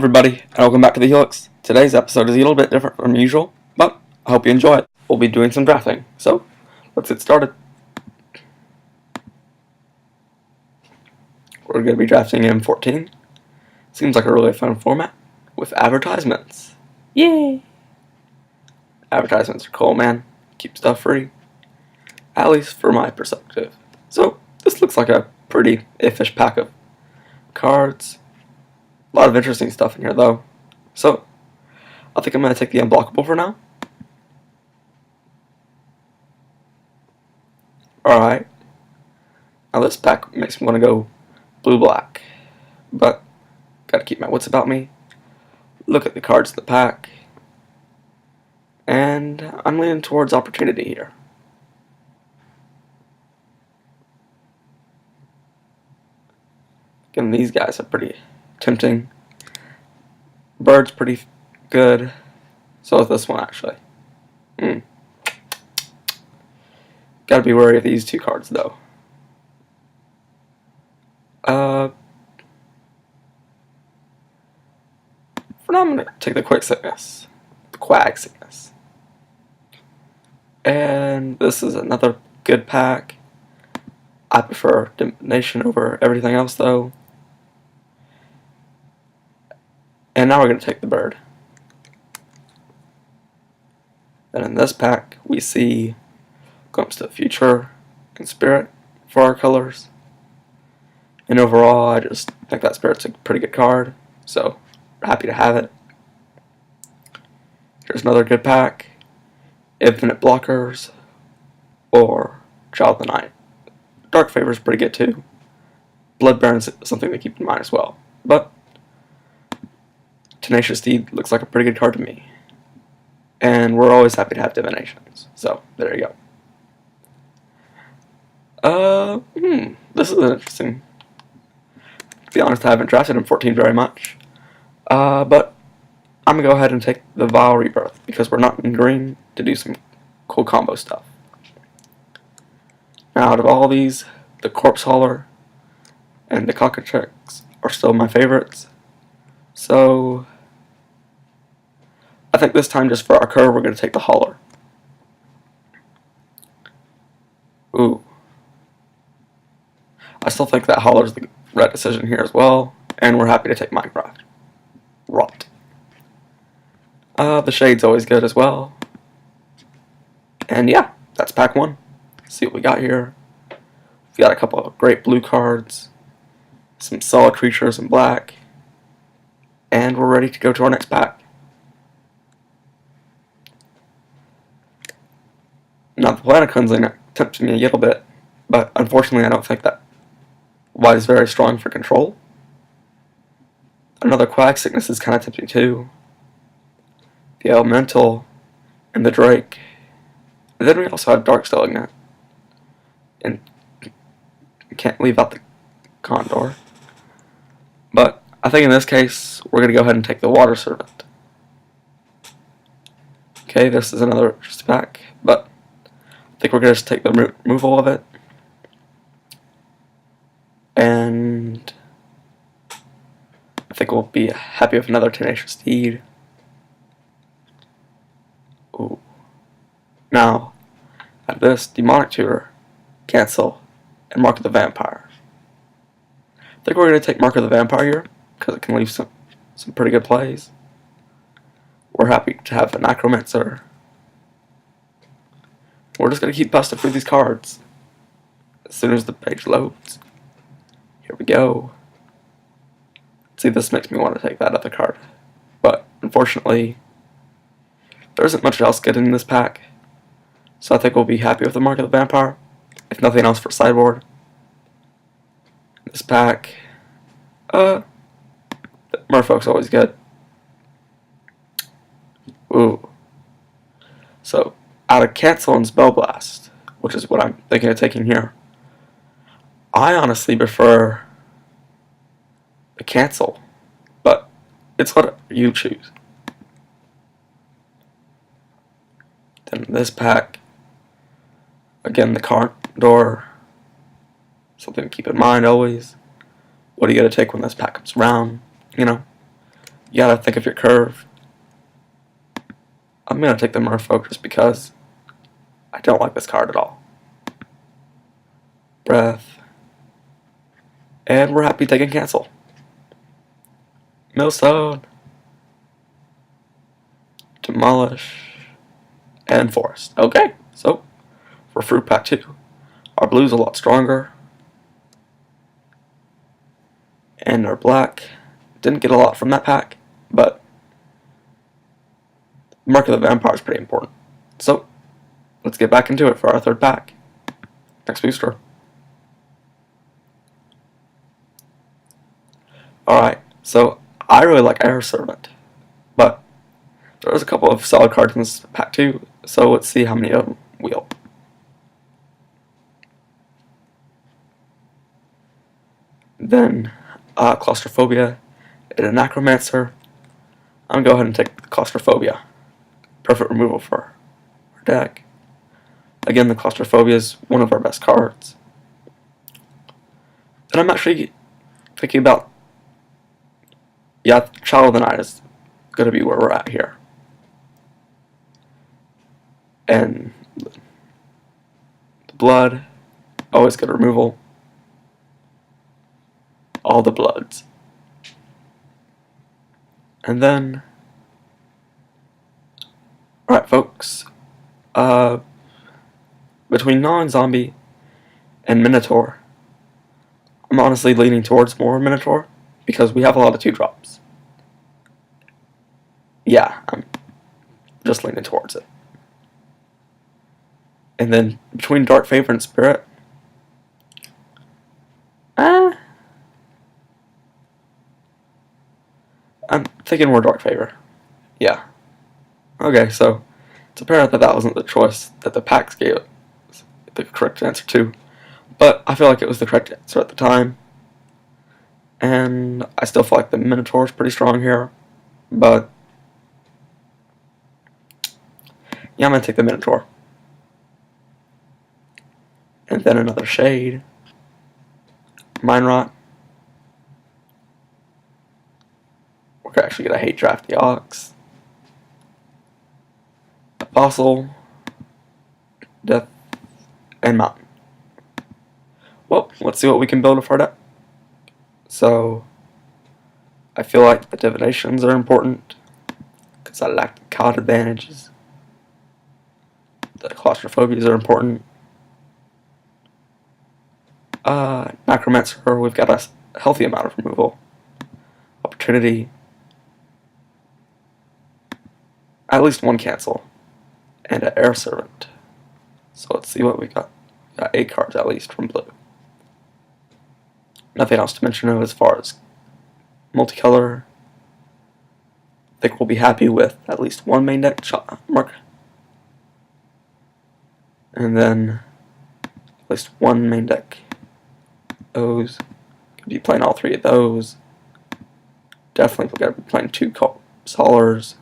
everybody, and welcome back to the Helix. Today's episode is a little bit different from usual, but I hope you enjoy it. We'll be doing some drafting, so let's get started. We're going to be drafting M14. Seems like a really fun format with advertisements. Yay! Advertisements are cool, man. Keep stuff free. At least for my perspective. So, this looks like a pretty iffish pack of cards. A lot of interesting stuff in here, though. So, I think I'm going to take the unblockable for now. Alright. Now this pack makes me want to go blue-black. But, gotta keep my wits about me. Look at the cards in the pack. And I'm leaning towards opportunity here. Again, these guys are pretty tempting. Bird's pretty good. So is this one, actually. Gotta be wary of these two cards, though. For now, I'm gonna take the quick sickness. The quag sickness. And this is another good pack. I prefer Domination over everything else, though. And now we're going to take the bird. And in this pack, we see Glimpse to the Future and Spirit for our colors. And overall, I just think that Spirit's a pretty good card, so we're happy to have it. Here's another good pack. Infinite Blockers or Child of the Night. Dark Favor is pretty good too. Bloodburn is something to keep in mind as well. But Tenacious Steed looks like a pretty good card to me. And we're always happy to have divinations. So, there you go. This is interesting. To be honest, I haven't drafted M14 very much. But I'm going to go ahead and take the Vile Rebirth because we're not in green to do some cool combo stuff. Now, out of all these, the Corpse Hauler and the Cockatrix are still my favorites. So, I think this time, just for our curve, we're going to take the Hauler. Ooh. I still think that Hauler's the right decision here as well, and we're happy to take Minecraft. Rot. The Shade's always good as well. And yeah, that's pack one. Let's see what we got here. We got a couple of great blue cards, some solid creatures in black, and we're ready to go to our next pack. Now, the Planet Cleansing tempts me a little bit, but unfortunately I don't think that White is very strong for control. Another Quag Sickness is kind of tempting too. The Elemental and the Drake. And then we also have Dark Stalagnet. And can't leave out the Condor. But I think in this case, we're going to go ahead and take the Water Servant. Okay, this is another interesting pack, but I think we're going to just take the removal of it. And I think we'll be happy with another Tenacious Steed. Ooh. Now, out of this, Demonic Tutor, cancel, and Mark of the Vampire. I think we're going to take Mark of the Vampire here, because it can leave some pretty good plays. We're happy to have the Necromancer. We're just going to keep busting through these cards as soon as the page loads. Here we go. See, this makes me want to take that other card. But, unfortunately, there isn't much else good in this pack. So I think we'll be happy with the Mark of the Vampire, if nothing else for sideboard. This pack, Merfolk's always good. Ooh. So, out of Cancel and Spellblast, which is what I'm thinking of taking here, I honestly prefer the Cancel, but it's what you choose. Then this pack, again, the Condor, something to keep in mind always. What are you going to take when this pack comes around? You know, You gotta think of your curve. I'm gonna take the Merfolk just because I don't like this card at all. Breath. And we're happy taking cancel. Millstone. Demolish. And Forest. Okay, so for Fruit Pack 2, our blue's a lot stronger. And our black didn't get a lot from that pack, but Mark of the Vampire is pretty important. So, let's get back into it for our third pack. Next booster. Alright, so I really like Air Servant, but there's a couple of solid cards in this pack too, so let's see how many of them wheel. Then, Claustrophobia and a Necromancer. I'm gonna go ahead and take the Claustrophobia. Perfect removal for our deck. Again, the Claustrophobia is one of our best cards. And I'm actually thinking about, yeah, Child of the Night is gonna be where we're at here. And the blood, always good removal. All the bloods. And then, alright folks, between non-zombie and Minotaur, I'm honestly leaning towards more Minotaur because we have a lot of 2-drops. Yeah, I'm just leaning towards it. And then between Dark Favor and Spirit, I'm thinking more Dark Favor. Yeah. Okay, so it's apparent that that wasn't the choice that the packs gave it the correct answer to, but I feel like it was the correct answer at the time. And I still feel like the Minotaur is pretty strong here, but yeah, I'm gonna take the Minotaur. And then another Shade. Mind Rot. We're actually gonna hate draft the Ox. Apostle. Death. And Mountain. Well, let's see what we can build with our deck. So, I feel like the divinations are important because I like the card advantages. The claustrophobias are important. Necromancer, we've got a healthy amount of removal. Opportunity. At least one cancel. And an Air Servant. So let's see what we got. We got 8 cards at least from blue. Nothing else to mention of as far as multicolor. I think we'll be happy with at least one main deck mark. And then at least one main deck. Those. Could be playing all 3 of those. Definitely we're gonna be playing 2 Solars.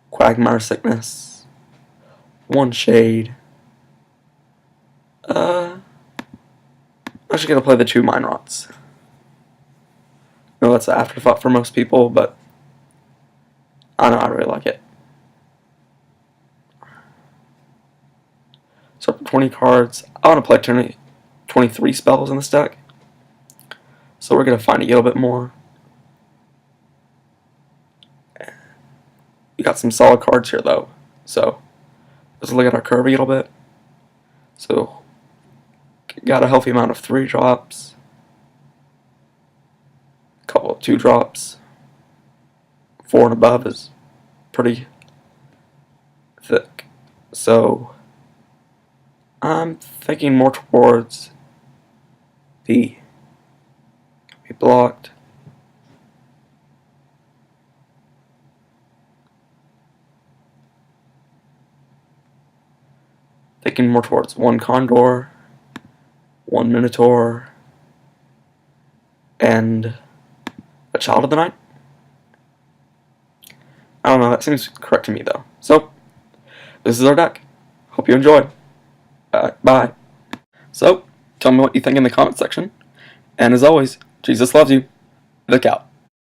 Quagmire Sickness. 1 Shade. I'm actually gonna play the 2 Mind Rots. I know that's an afterthought for most people, but I know I really like it. So for 20 cards, I want to play 23 spells in this deck. So we're gonna find a little bit more. We got some solid cards here though. So let's look at our curve a little bit. So got a healthy amount of 3 drops. A couple of 2 drops. 4 and above is pretty thick. So I'm thinking more towards the be blocked. Thinking more towards 1 Condor, 1 Minotaur, and a Child of the Night. I don't know, that seems correct to me though. So, this is our deck. Hope you enjoyed. Bye. So, tell me what you think in the comment section. And as always, Jesus loves you. Look out.